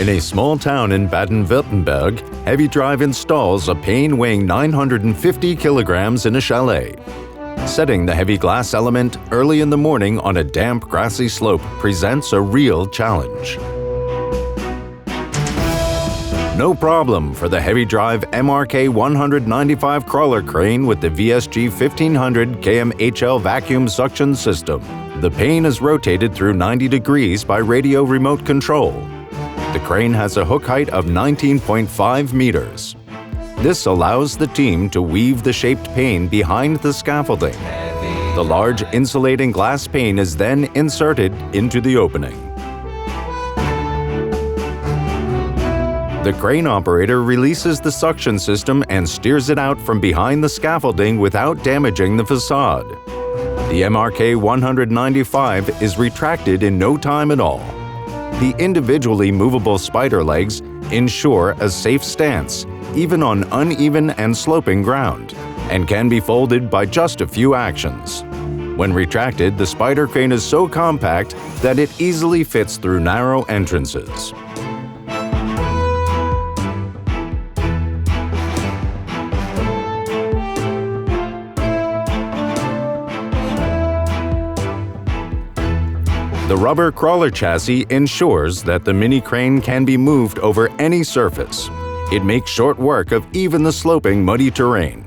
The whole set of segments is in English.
In a small town in Baden-Württemberg, Heavydrive installs a pane weighing 950 kilograms in a chalet. Setting the heavy glass element early in the morning on a damp, grassy slope presents a real challenge. No problem for the Heavydrive MRK 195 crawler crane with the VSG 1500 KMHL vacuum suction system. The pane is rotated through 90 degrees by radio remote control. The crane has a hook height of 19.5 meters. This allows the team to weave the shaped pane behind the scaffolding. The large insulating glass pane is then inserted into the opening. The crane operator releases the suction system and steers it out from behind the scaffolding without damaging the facade. The MRK 195 is retracted in no time at all. The individually movable spider legs ensure a safe stance, even on uneven and sloping ground, and can be folded by just a few actions. When retracted, the spider crane is so compact that it easily fits through narrow entrances. The rubber crawler chassis ensures that the mini crane can be moved over any surface. It makes short work of even the sloping, muddy terrain,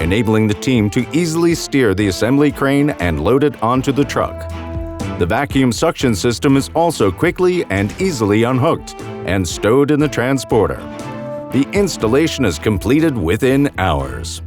enabling the team to easily steer the assembly crane and load it onto the truck. The vacuum suction system is also quickly and easily unhooked and stowed in the transporter. The installation is completed within hours.